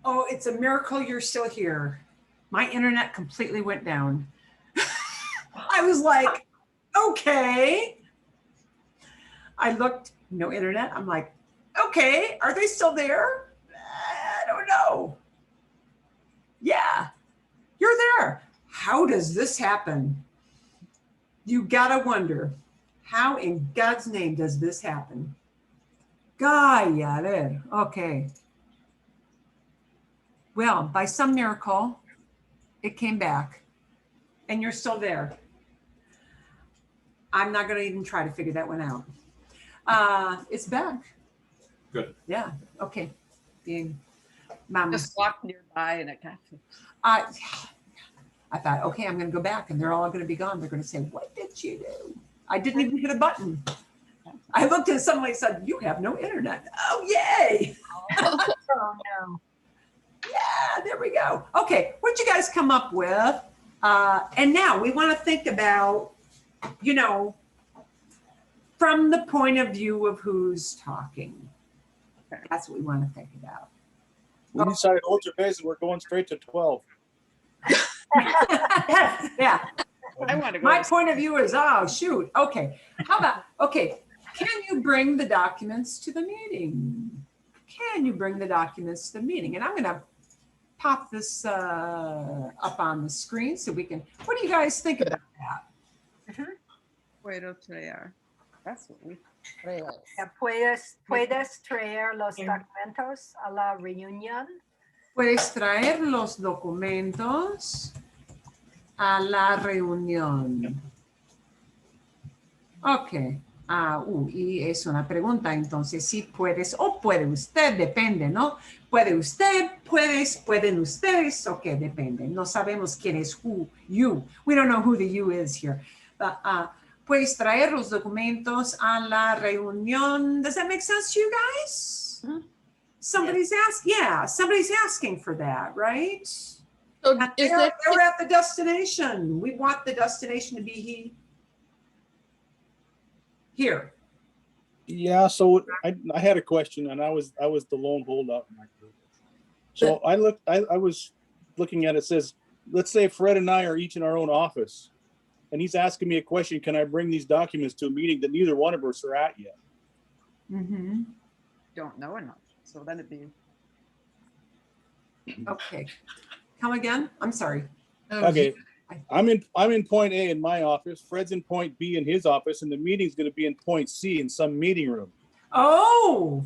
Oh, it's a miracle you're still here. My internet completely went down. I was like, okay. I looked, no internet. I'm like, okay, are they still there? I don't know. Yeah, you're there. How does this happen? You gotta wonder, how in God's name does this happen? Gaya, ver, okay. Well, by some miracle, it came back and you're still there. I'm not gonna even try to figure that one out. It's back. Good. Yeah, okay. Being Just walk nearby and it got fixed. I thought, okay, I'm gonna go back and they're all gonna be gone. They're gonna say, what did you do? I didn't even hit a button. I looked at somebody and said, you have no internet. Oh, yay. Oh, no. Yeah, there we go. Okay, what'd you guys come up with? And now we want to think about, you know, from the point of view of who's talking. That's what we want to think about. We decided ultra-basic, we're going straight to 12. Yeah. I want to go. My point of view is, oh, shoot. Okay. How about, okay, can you bring the documents to the meeting? Can you bring the documents to the meeting? And I'm going to pop this up on the screen so we can, what do you guys think about that? Puedo traer. That's what we. Puedes traer los documentos a la reunión. Puedes traer los documentos a la reunión. Ok. Y es una pregunta, entonces, si puedes o puede usted, depende, ¿no? Puede usted, puedes, pueden ustedes, ok, depende. No sabemos quién es who, you. We don't know who the you is here. Puedes traer los documentos a la reunión. Does that make sense to you guys? Mm-hmm. Somebody's asking, yeah, somebody's asking for that, right? So They're at the destination. We want the destination to be here. Yeah, so I had a question, and I was the lone holdout in my group. So I was looking at it, says, let's say Fred and I are each in our own office, and he's asking me a question, can I bring these documents to a meeting that neither one of us are at yet? Mm-hmm. Don't know enough. So then it'd be. Okay. Come again? I'm sorry. Okay. I'm in point A in my office. Fred's in point B in his office, and the meeting's going to be in point C in some meeting room. Oh.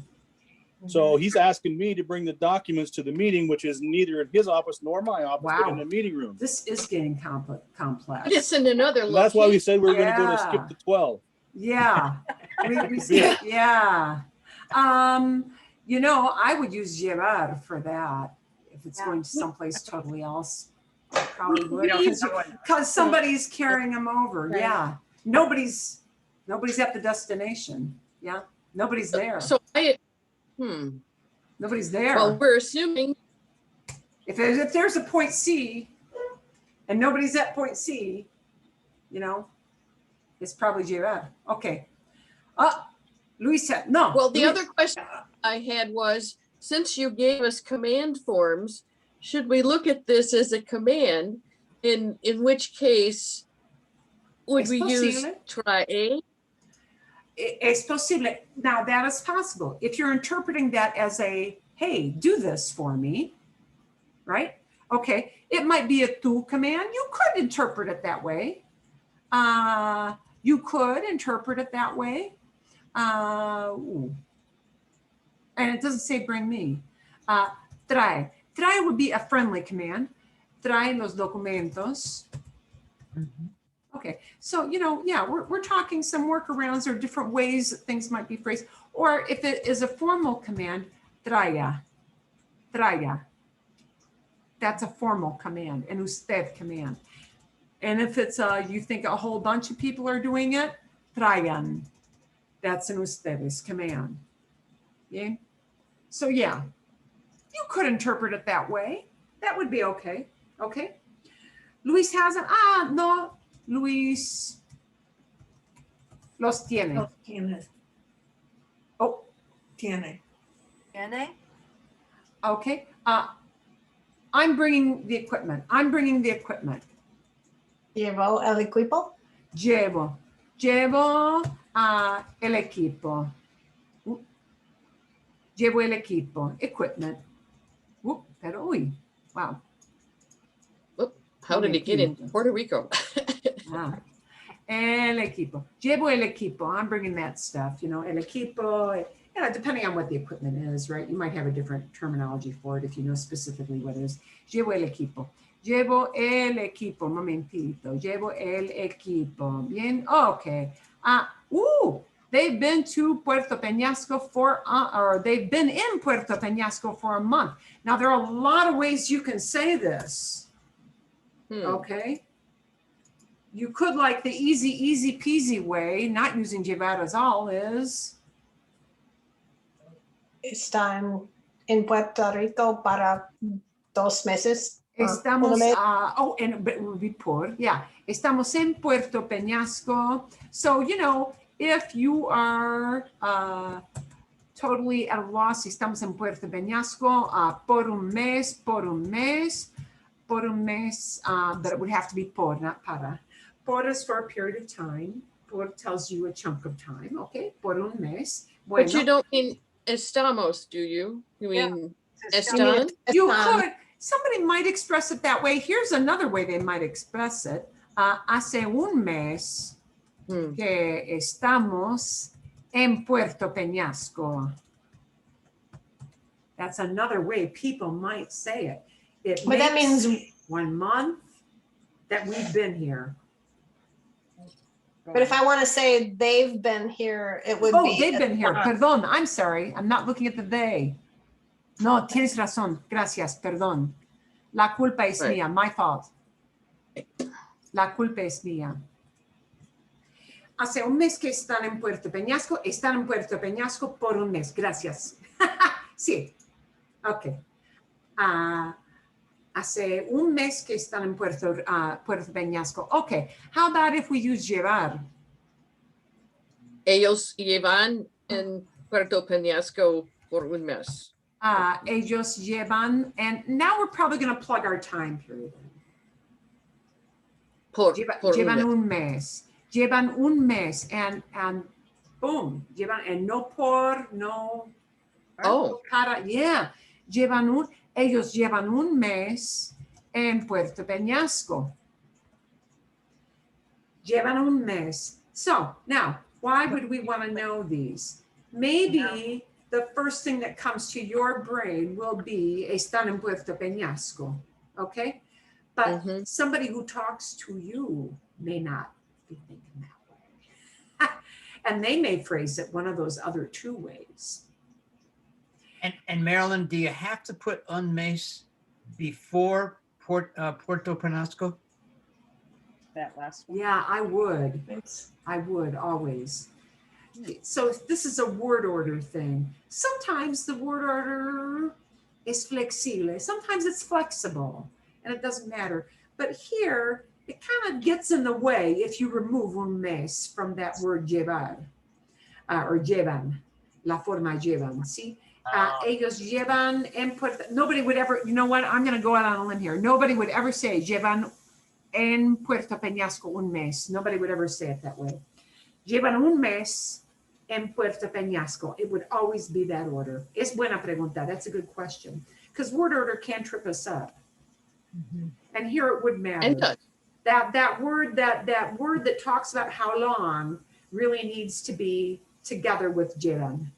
So he's asking me to bring the documents to the meeting, which is neither in his office nor my office, but in the meeting room. This is getting complex. It's in another location. That's why we said we were going to go to skip to 12. Yeah. we said, yeah. You know, I would use Gerard for that if it's going to someplace totally else. Probably would, because somebody's carrying them over. Right. Yeah, nobody's at the destination. Yeah, nobody's there. So nobody's there. Well, we're assuming if there's a point C and nobody's at point C, you know, it's probably Gerard. Okay. Luis said no. Well, the other question I had was, since you gave us command forms, should we look at this as a command? In which case would we use try A? Es posible. Now that is possible. If you're interpreting that as a, hey, do this for me, right? Okay, it might be a tu command. You could interpret it that way. You could interpret it that way. And it doesn't say bring me. Trae. Trae would be a friendly command. Trae los documentos. Mm-hmm. Okay, so, you know, yeah, we're talking some workarounds or different ways that things might be phrased. Or if it is a formal command, traiga. Traiga. That's a formal command, an usted command. And if it's you think a whole bunch of people are doing it, traigan. That's an ustedes command. Yeah. So yeah, you could interpret it that way. That would be okay. Okay. Luis hasn't. No. Luis los tiene. Los tiene. Oh. Tiene. Tiene? Okay. I'm bringing the equipment. I'm bringing the equipment. Llevo el equipo. Llevo el equipo. Llevo el equipo. Equipment. Pero uy, wow. How did it get in Puerto Rico? El equipo. Llevo el equipo. I'm bringing that stuff, you know, el equipo. Depending on what the equipment is, right? You might have a different terminology for it if you know specifically what it is. Llevo el equipo. Llevo el equipo. Momentito. Llevo el equipo. Bien. Okay. They've been to Puerto Peñasco or they've been in Puerto Peñasco for a month. Now, there are a lot of ways you can say this. Okay. You could, like the easy peasy way, not using llevar as all, is Están en Puerto Rico para 2 meses. estamos, and but it would be por, yeah. Estamos en Puerto Peñasco. So, you know, if you are totally at a loss, estamos en Puerto Peñasco por un mes, but it would have to be por, not para. Por is for a period of time. Por tells you a chunk of time, okay? Por un mes. Bueno. But you don't mean estamos, do you? You mean están? You could. Somebody might express it that way. Here's another way they might express it. Hace un mes que estamos en Puerto Peñasco. That's another way people might say it. But that means 1 month that we've been here. But if I want to say they've been here, it would be. They've been here. Perdón, I'm sorry. I'm not looking at the they. No, tienes razón. Gracias, perdón. La culpa es mía. My fault. La culpa es mía. Hace un mes que están en Puerto Peñasco. Están en Puerto Peñasco por un mes. Gracias. Sí. Ok. Hace un mes que están en Puerto Peñasco. Okay, how about if we use llevar? Ellos llevan en Puerto Peñasco por un mes. Ellos llevan, and now we're probably going to plug our time period. Llevan un mes. Llevan un mes, and boom, llevan, and no por, no. Para, yeah. Ellos llevan un mes en Puerto Peñasco. Llevan un mes. So now, why would we want to know these? Maybe the first thing that comes to your brain will be están en Puerto Peñasco, okay? But somebody who talks to you may not be thinking that way. And they may phrase it one of those other 2 ways. And Marilyn, do you have to put un mes before Puerto Penasco? That last one. Yeah, I would. I would always. So this is a word order thing. Sometimes the word order is flexible. Sometimes it's flexible and it doesn't matter. But here, it kind of gets in the way if you remove un mes from that word llevar or llevan, la forma llevan. See? Ellos llevan en Puerto, nobody would ever, you know what, I'm going to go out on a limb here. Nobody would ever say llevan en Puerto Peñasco un mes. Nobody would ever say it that way. Llevan un mes en Puerto Peñasco. It would always be that order. Es buena pregunta. That's a good question. Because word order can trip us up. And here it would matter. That word that talks about how long really needs to be together with llevan.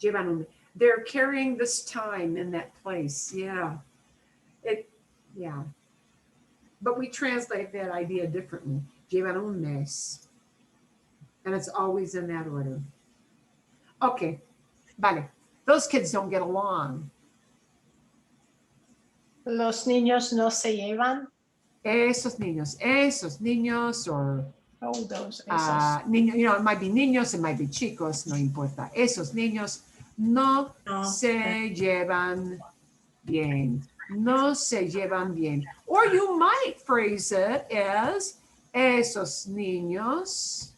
Llevan un mes. They're carrying this time in that place. Yeah. But we translate that idea differently. Llevan un mes. And it's always in that order. Okay. Vale. Those kids don't get along. Los niños no se llevan. Esos niños, or Those. niños, you know, it might be niños, it might be chicos, no importa. Esos niños no se llevan bien. No se llevan bien. Or you might phrase it as esos niños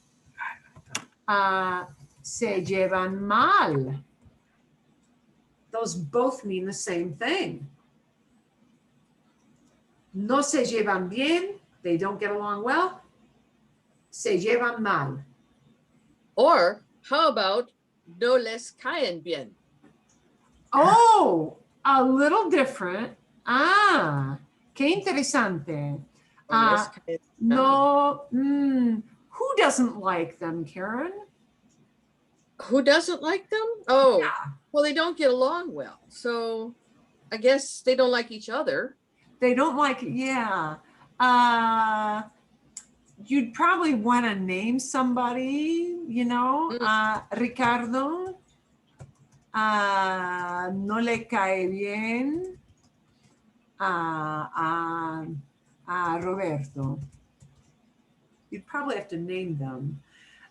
se llevan mal. Those both mean the same thing. No se llevan bien. They don't get along well. Se llevan mal. Or how about no les caen bien? Oh, a little different. Ah, qué interesante. Or no les caen mal. No, who doesn't like them, Karen? Who doesn't like them? Oh, Yeah. well, they don't get along well. So I guess they don't like each other. They don't like, yeah. You'd probably want to name somebody, you know, Ricardo. No le cae bien a Roberto. You'd probably have to name them.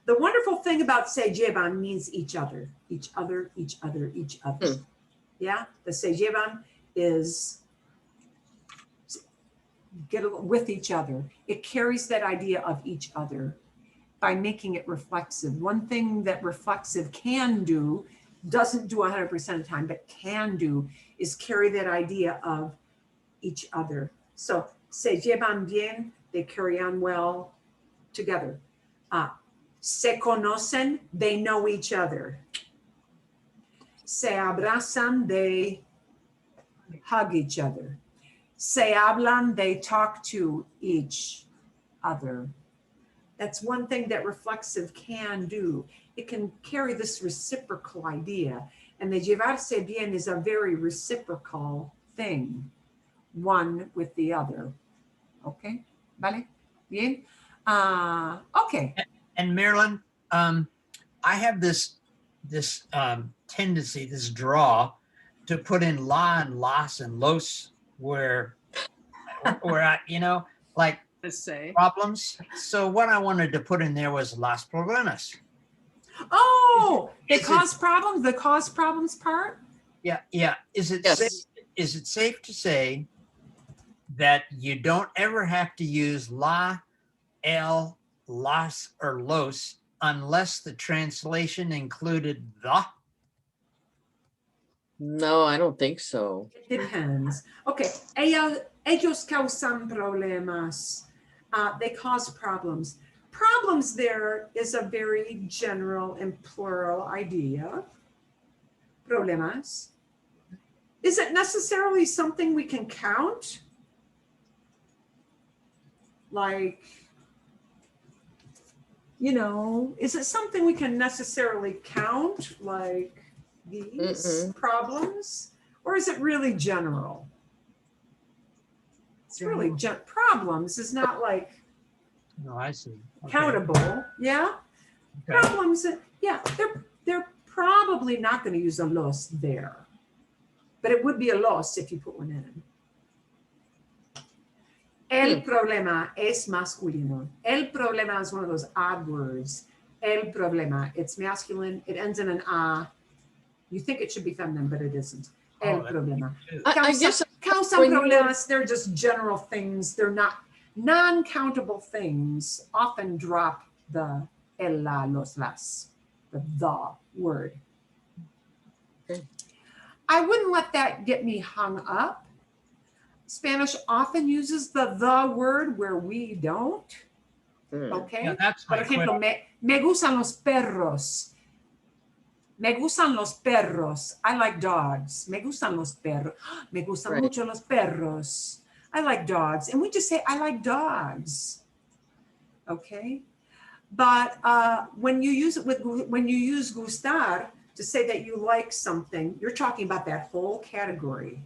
The wonderful thing about se llevan means each other, each other, each other, each other. Yeah, the se llevan is get with each other. It carries that idea of each other by making it reflexive. One thing that reflexive can do, doesn't do 100% of the time, but can do, is carry that idea of each other. So se llevan bien, they carry on well together. Se conocen, they know each other. Se abrazan, they hug each other. Se hablan, they talk to each other. That's one thing that reflexive can do. It can carry this reciprocal idea. And the llevarse bien is a very reciprocal thing, one with the other. Okay, vale? Bien? Okay. And Marilyn, I have this tendency, this draw, to put in la and las and los where I, like To say. problems. So what I wanted to put in there was las problemas. Oh, they Is it- cause problems, the cause problems part? Yeah, yeah. Is it Yes. safe to say that you don't ever have to use la, el, las, or los unless the translation included the? No, I don't think so. It depends. Okay, ellos causan problemas. They cause problems. Problems there is a very general and plural idea. Problemas. Is it necessarily something we can count? Like, is it something we can necessarily count? Like these problems? Or is it really general? It's really problems is not like No, I see. Okay. countable. Yeah. Okay. Problems. Yeah. They're probably not going to use a los there, but it would be a los if you put one in. El problema es masculino. El problema is one of those odd words. El problema. It's masculine. It ends in an a. You think it should be feminine, but it isn't. El problema. I guess Causan when you- problemas, they're just general things. They're not non-countable things. Often drop the el, la, los, las, the word. Okay. I wouldn't let that get me hung up. Spanish often uses the word where we don't. Okay. Yeah, that's my Por ejemplo, question. me gustan los perros. Me gustan los perros. I like dogs. Me gustan los perros. Me gustan Right. mucho los perros. I like dogs. And we just say, I like dogs. Okay. But when you use gustar to say that you like something, you're talking about that whole category.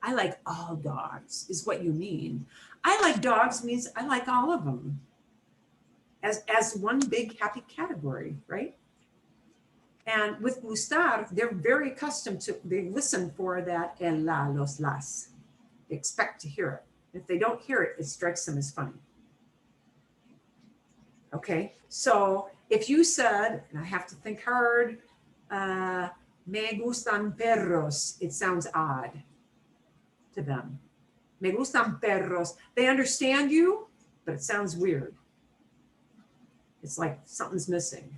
I like all dogs is what you mean. I like dogs means I like all of them as one big happy category, right? And with gustar, they're very accustomed to, they listen for that el, la, los, las. They expect to hear it. If they don't hear it, it strikes them as funny. Okay, so if you said, and I have to think hard, me gustan perros, it sounds odd to them. Me gustan perros. They understand you, but it sounds weird. It's like something's missing.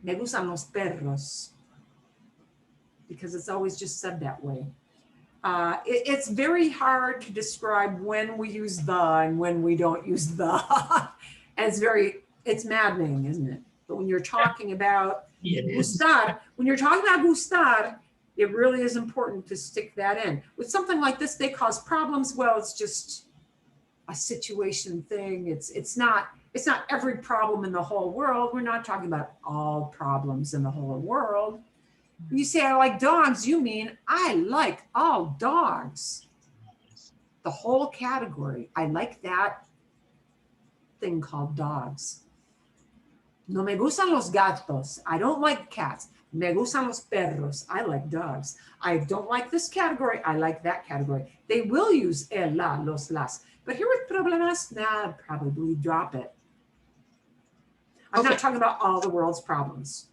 Me gustan los perros. Because it's always just said that way. It's very hard to describe when we use the and when we don't use the. And it's maddening, isn't it? But when you're talking about It is. gustar, when you're talking about gustar, it really is important to stick that in. With something like this, they cause problems. Well, it's just a situation thing. It's not every problem in the whole world. We're not talking about all problems in the whole world. When you say I like dogs, you mean I like all dogs. The whole category. I like that thing called dogs. No me gustan los gatos. I don't like cats. Me gustan los perros. I like dogs. I don't like this category. I like that category. They will use el, la, los, las. But here with problemas, nah, probably drop it. I'm Okay. not talking about all the world's problems.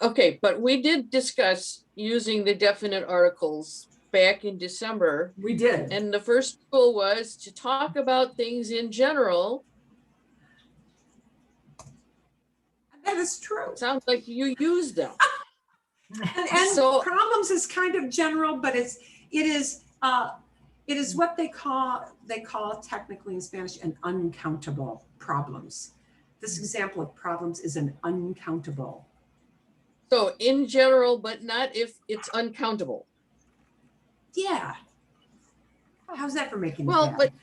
Okay, but we did discuss using the definite articles back in December. We did. And the first rule was to talk about things in general. That is true. Sounds like you use them. And So- problems is kind of general, but it is what they call technically in Spanish an uncountable problems. This example of problems is an uncountable. So in general, but not if it's uncountable. Yeah. How's that for making it Well, bad? but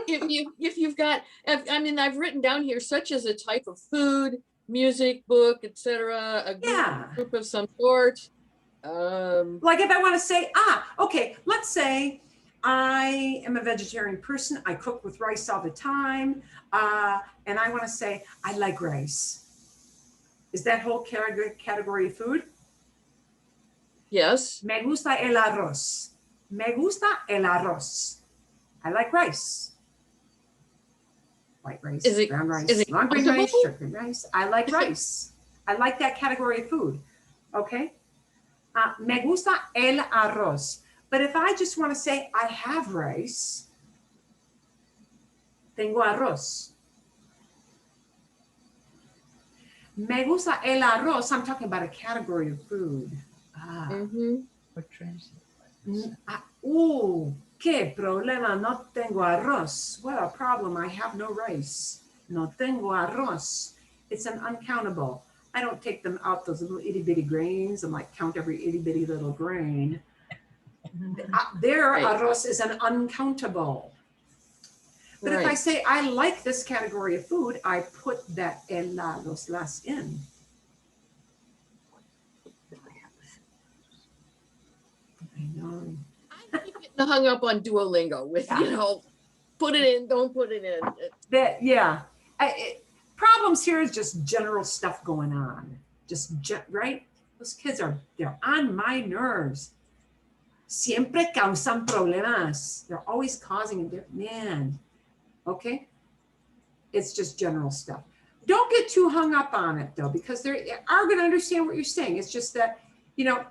if you've got, I mean, I've written down here such as a type of food, music, book, etc., a Yeah. group of some sort. Like if I want to say, okay, let's say I am a vegetarian person. I cook with rice all the time. And I want to say, I like rice. Is that whole category of food? Yes. Me gusta el arroz. Me gusta el arroz. I like rice. White rice, Is it- brown rice, is it long grain rice, countable? short grain rice. I like rice. I like that category of food. Okay? Me gusta el arroz. But if I just want to say I have rice, tengo arroz. Me gusta el arroz. I'm talking about a category of food. Mhm. What translate? Qué problema, no tengo arroz. What a problem, I have no rice. No tengo arroz. It's an uncountable. I don't take them out, those little itty bitty grains, and like count every itty bitty little grain. Their Right. arroz is an uncountable. But if I Right. say I like this category of food, I put that el, la, los, las in. I know. I keep getting hung up on Duolingo with, put it in, don't put it in. That, yeah. Problems here is just general stuff going on. Right? Those kids they're on my nerves. Siempre causan problemas. They're always causing, man. Okay? It's just general stuff. Don't get too hung up on it though, because they are going to understand what you're saying. It's just that,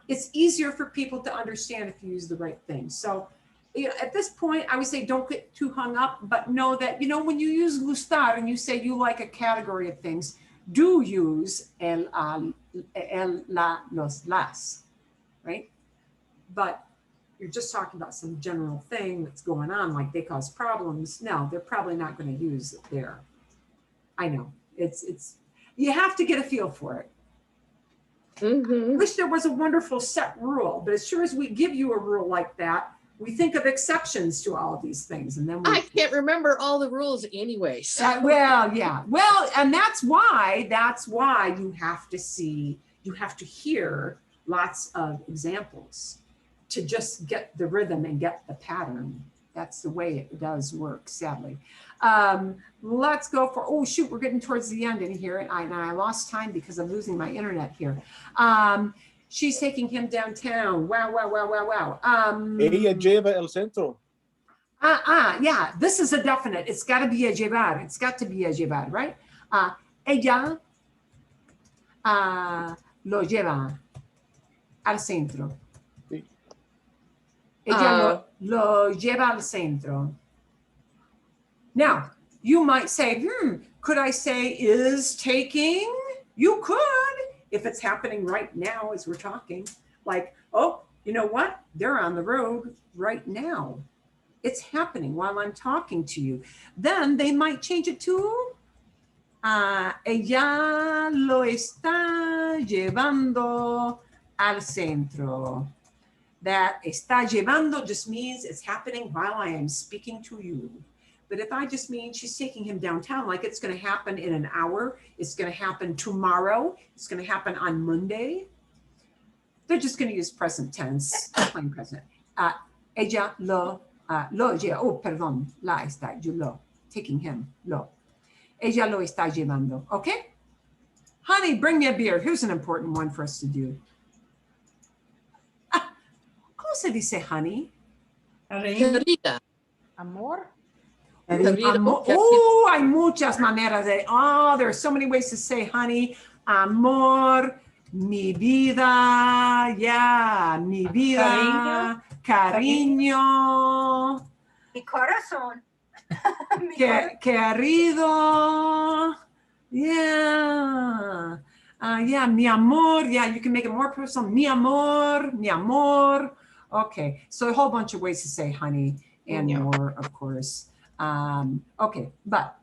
it's easier for people to understand if you use the right thing. So, at this point, I would say don't get too hung up, but know that, when you use gustar and you say you like a category of things, do use el, la, los, las, right? But you're just talking about some general thing that's going on, like they cause problems. No, they're probably not going to use it there. I know, you have to get a feel for it. I Mhm. wish there was a wonderful set rule, but as sure as we give you a rule like that, we think of exceptions to all of these things, and then I can't remember all the rules anyway. So. yeah. Well, and that's why you have to hear lots of examples to just get the rhythm and get the pattern. That's the way it does work, sadly. Let's go for, oh shoot, we're getting towards the end in here, and I lost time because I'm losing my internet here. She's taking him downtown. Wow. Ella lleva el centro. Yeah, this is a definite. It's got to be a llevar. It's got to be a llevar, right? Ella lo lleva al centro. Sí. Ella lo lleva al centro. Now, you might say, could I say is taking? You could, if it's happening right now as we're talking. Like, You know what? They're on the road right now. It's happening while I'm talking to you. Then they might change it to ella lo está llevando al centro. That está llevando just means it's happening while I am speaking to you. But if I just mean she's taking him downtown, like it's going to happen in an hour, it's going to happen tomorrow, it's going to happen on Monday, they're just going to use present tense, plain present. Ella lo lleva, oh, perdón, la está, yo lo, taking him, lo. Ella lo está llevando, okay? Honey, bring me a beer. Here's an important one for us to do. ¿Cómo se dice honey? Querida. Amor. Querida. Oh, hay muchas maneras de, there are so many ways to say honey. Amor, mi vida, mi vida, cariño, Mi corazón. Mi querido, mi amor, you can make it more personal, mi amor. Okay, so a whole bunch of ways to say honey and more, of course. Okay, but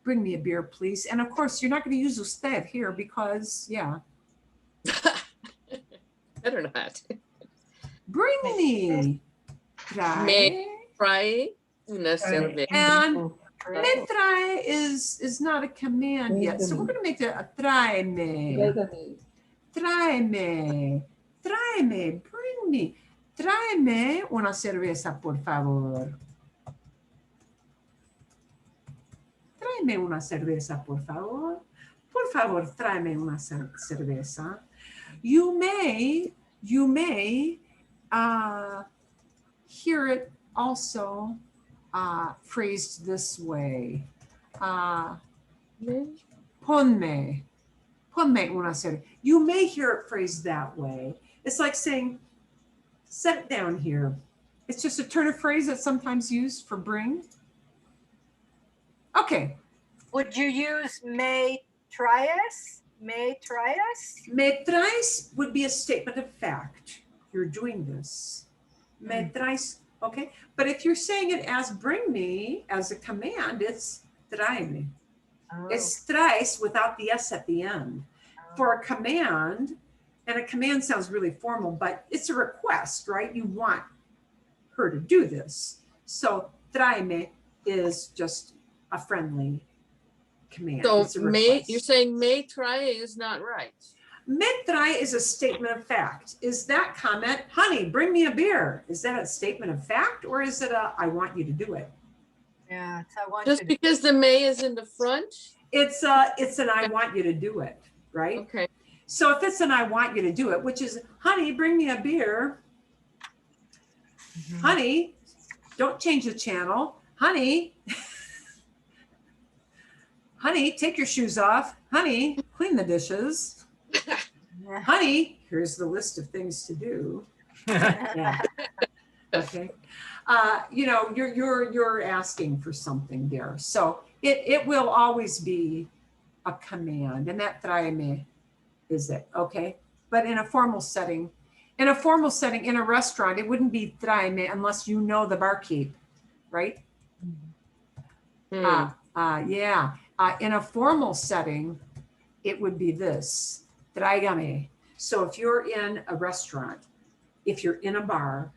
bring me a beer, please. And of course, you're not going to use usted here because, Better not. bring me. Me trae una cerveza. And me trae is not a command yet. So we're going to make it a tráeme. Tráeme. Tráeme. Bring me. Tráeme una cerveza, por favor. Tráeme una cerveza, por favor. Por favor, tráeme una cerveza. You may hear it also phrased this way. Ponme una cerveza. You may hear it phrased that way. It's like saying, set it down here. It's just a turn of phrase that's sometimes used for bring. Okay. Would you use me traes? Me traes? Me traes would be a statement of fact. You're doing this. Me traes, okay? But if you're saying it as bring me, as a command, it's tráeme. Oh. It's traes without the S at the end. For a command, and a command sounds really formal, but it's a request, right? You want her to do this. So tráeme is just a friendly command. So It's a may, request. you're saying me trae is not right. Me trae is a statement of fact. Is that comment, honey, bring me a beer? Is that a statement of fact or is it a, I want you to do it? Yeah, it's I want Just you to. because the may is in the front? It's an I want you to do it, right? Okay. So if it's an I want you to do it, which is, honey, bring me a beer. Honey, don't change the channel. Honey, honey, take your shoes off. Honey, clean the dishes. Honey, here's the list of things to do. Yeah. Okay. You're asking for something there. So it will always be a command, and that tráeme is it, okay? But in a formal setting, in a restaurant, it wouldn't be tráeme unless you know the barkeep, right? Hmm. In a formal setting, it would be this, tráigame. So if you're in a restaurant, if you're in a bar,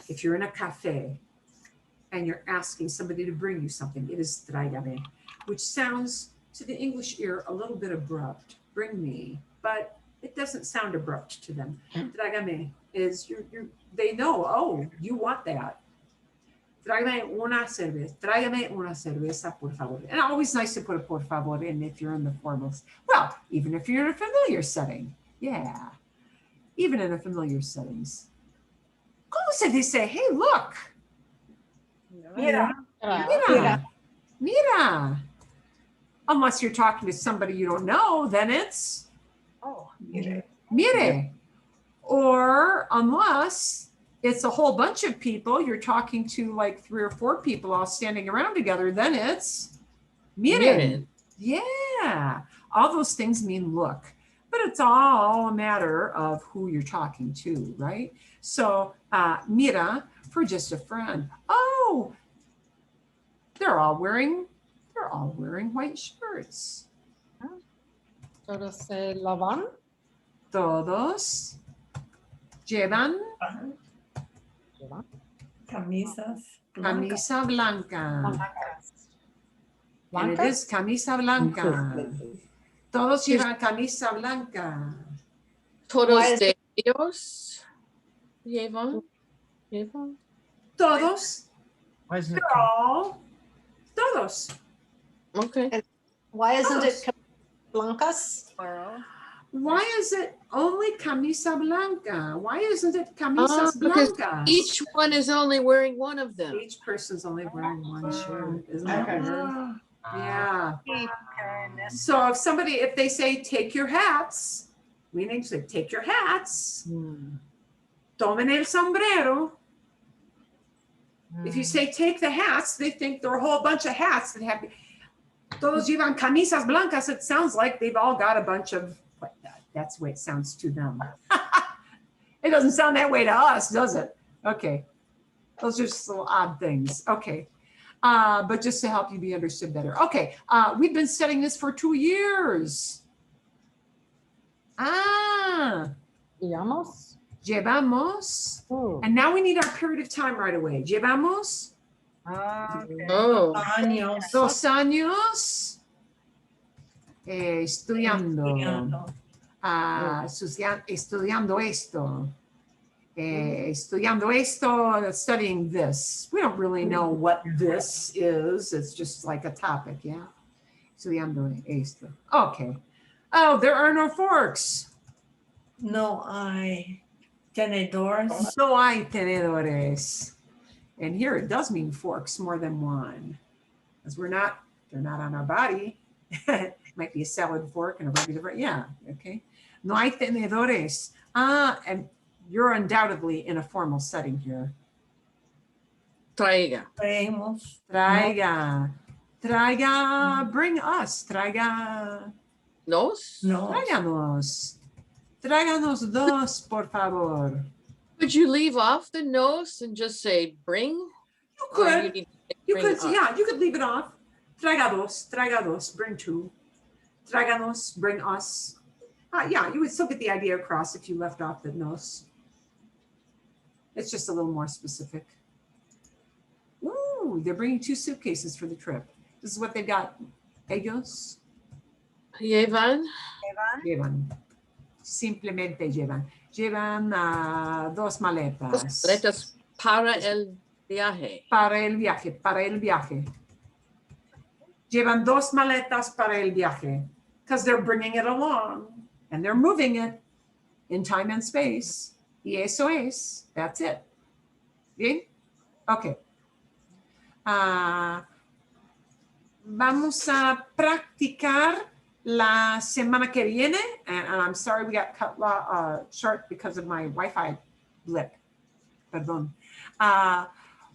if you're in a cafe, and you're asking somebody to bring you something, it is tráigame, which sounds to the English ear a little bit abrupt, bring me, but it doesn't sound abrupt to them. Tráigame is, they know, oh, you want that. Tráigame una cerveza, por favor. And always nice to put a por favor in if you're in the formals. Well, even if you're in a familiar setting. Yeah, even in a familiar settings. ¿Cómo se dice? Hey, look. Mira. Mira. Unless you're talking to somebody you don't know, then it's Oh, mire. Or unless it's a whole bunch of people, you're talking to like 3 or 4 people all standing around together, then it's miren. Miren. Yeah. All those things mean look. but it's all a matter of who you're talking to, right? So, mira, for just a friend. Oh, they're all wearing white shirts. Todos se lavan. Todos llevan Camisas. camisa blanca. Blancas. And it Blancas. is camisa blanca. Todos llevan camisa blanca. Todos Why is de ellos llevan. Todos, Why isn't it? they're all, todos. Okay. Why isn't Todos. it blancas? Plural. Why is it only camisa blanca? Why isn't it camisas Because blancas? each one is only wearing one of them. Each person's only wearing one shirt, isn't that weird? Yeah. Okay, So if they say, take your hats, we need to say, take your hats. Tomen el sombrero. If you say, take the hats, they think there are a whole bunch of hats that have, todos llevan camisas blancas. It sounds like they've all got a bunch of, that's the way it sounds to them. It doesn't sound that way to us, does it? Okay. Those are just little odd things. Okay. But just to help you be understood better. Okay. We've been studying this for 2 years. Llevamos. Llevamos. Oh. And now we need our period of time right away. Llevamos Okay. Oh, Años. 2 años estudiando. Estudiando. Estudiando esto. Estudiando esto, studying this. We don't really know what this is. It's just like a topic, yeah? Estudiando esto. Okay. Oh, there are no forks. No hay tenedores. No hay tenedores. And here it does mean forks, more than one. Because they're not on our body. It might be a salad fork and a regular, yeah, okay. No hay tenedores. And you're undoubtedly in a formal setting here. traiga. Traemos. Traiga. Traiga, bring us. Traiga. Nos? No. Tráiganos. Tráiganos dos, por favor. Could you leave off the nos and just say bring? You Or could. need to You bring could, up? yeah, you could leave it off. Traigados, bring 2. Tráiganos, bring us. Yeah, you would still get the idea across if you left off the nos. It's just a little more specific. Ooh, they're bringing 2 suitcases for the trip. This is what they've got. Ellos Llevan? llevan. Simplemente llevan. Llevan 2 maletas. Letras para el viaje. Para el viaje, para el viaje. Llevan 2 maletas para el viaje because they're bringing it along and they're moving it in time and space. Y eso es, that's it. Bien? Okay. Vamos a practicar la semana que viene. And I'm sorry we got cut short because of my Wi-Fi blip. Perdón.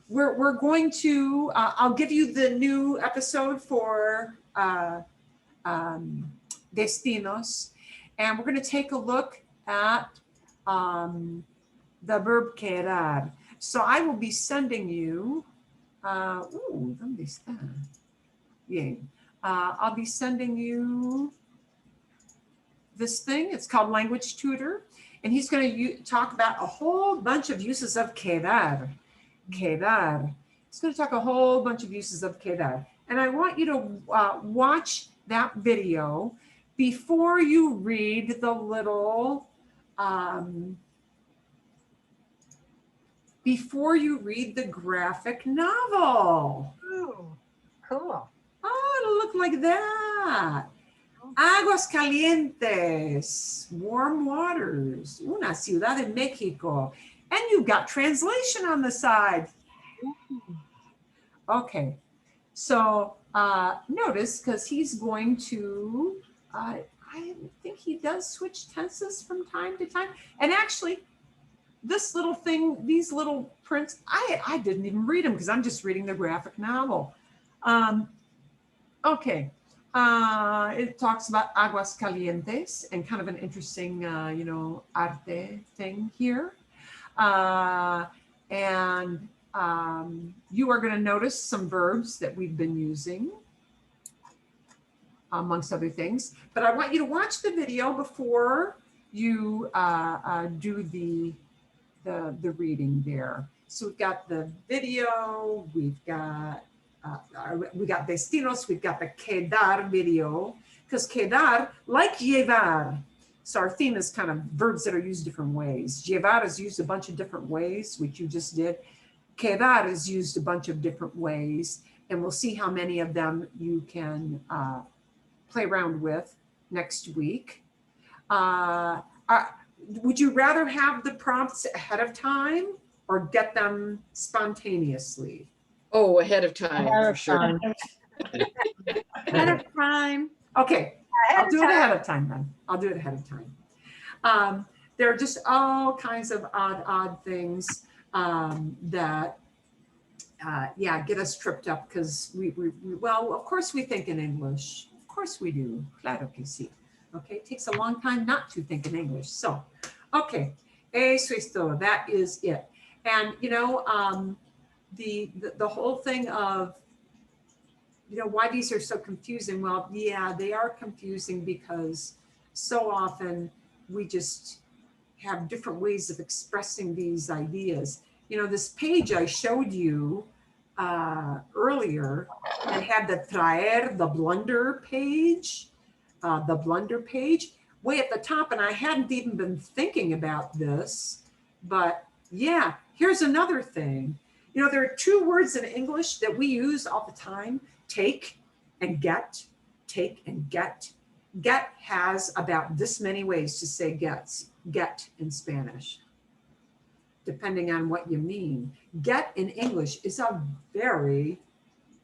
We're going to, I'll give you the new episode for destinos, and we're going to take a look at the verb quedar. So I will be sending you, ¿dónde está? Bien. I'll be sending you this thing. It's called Language Tutor, and he's going to talk about a whole bunch of uses of quedar. Quedar. It's going to talk a whole bunch of uses of quedar. And I want you to watch that video before you read the little, before you read the graphic novel. Ooh, cool. Oh, it'll look like that. Aguas calientes, warm waters, una ciudad en Mexico. And you've got translation on the side. Okay, so notice, because he's going to, I think he does switch tenses from time to time. And actually, this little thing, these little prints, I didn't even read them because I'm just reading the graphic novel. Okay, It talks about aguas calientes and kind of an interesting, arte thing here. And you are going to notice some verbs that we've been using, amongst other things. But I want you to watch the video before you do the reading there. So we've got the video, we've got destinos, we've got the quedar video, because quedar, like llevar, so our theme is kind of verbs that are used different ways. Llevar is used a bunch of different ways, which you just did. Quedar is used a bunch of different ways, and we'll see how many of them you can play around with next week. Would you rather have the prompts ahead of time or get them spontaneously? Oh, ahead of time, for sure. Ahead of time. Okay, Ahead I'll of do it time. ahead of time then. I'll do it ahead of time. There are just all kinds of odd things that, get us tripped up because well, of course we think in English. Of course we do. Claro que sí. Okay, it takes a long time not to think in English. So, okay, eso es todo. That is it. And, the whole thing of, why these are so confusing. Well, yeah, they are confusing because so often we just have different ways of expressing these ideas. This page I showed you earlier and had the traer, the blunder page, way at the top. And I hadn't even been thinking about this, but yeah, here's another thing. There are two words in English that we use all the time: take and get, take and get. Get has about this many ways to say get in Spanish, depending on what you mean. Get in English is a very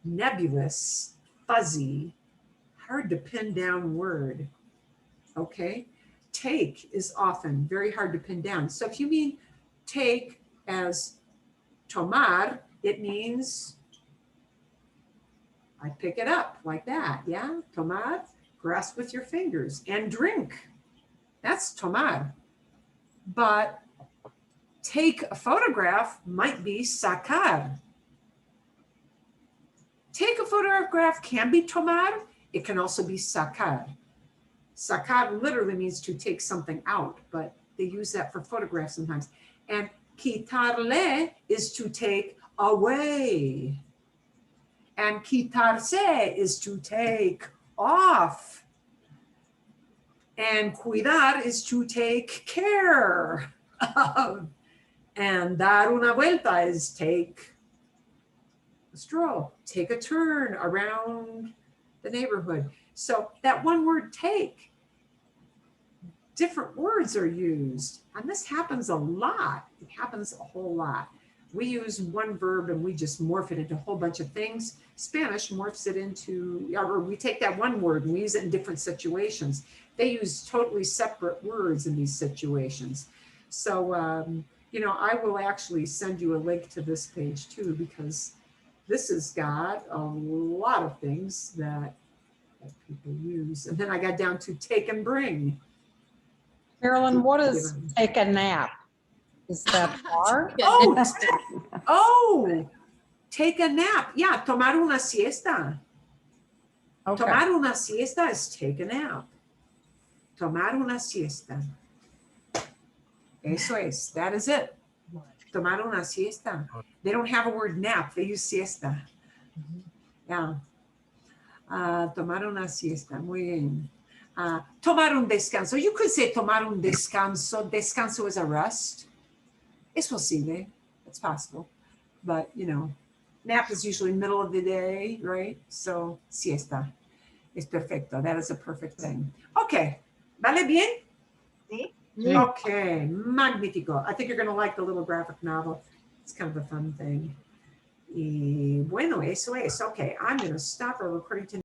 nebulous, fuzzy, hard to pin down word, okay? Take is often very hard to pin down. So if you mean take as tomar, it means I pick it up like that, yeah? Tomar, grasp with your fingers, and drink. That's tomar. But take a photograph might be sacar. Take a photograph can be tomar. It can also be sacar. Sacar literally means to take something out, but they use that for photographs sometimes. And quitarle is to take away. And quitarse is to take off. And cuidar is to take care of. And dar una vuelta is take a stroll, take a turn around the neighborhood. So that one word take, different words are used. And this happens a lot. It happens a whole lot. We use one verb and we just morph it into a whole bunch of things. Spanish morphs it into, or we take that one word and we use it in different situations. They use totally separate words in these situations. So, I will actually send you a link to this page too, because this has got a lot of things that people use. And then I got down to take and bring. Carolyn, what is take a nap? Is that far? Oh, take a nap. Yeah, tomar una siesta. Okay. Tomar una siesta is take a nap. Tomar una siesta. Eso es. That is it. Tomar una siesta. They don't have a word nap. They use siesta. Yeah. Tomar una siesta. Muy bien. Tomar un descanso. You could say tomar un descanso. Descanso is a rest. Es posible. It's possible. But, nap is usually middle of the day, right? So, siesta is perfecto. That is a perfect thing. Okay. ¿Vale bien? Sí. Okay, magnífico. I think you're going to like the little graphic novel. It's kind of a fun thing. Y bueno, eso es. Okay, I'm going to stop our recording tonight.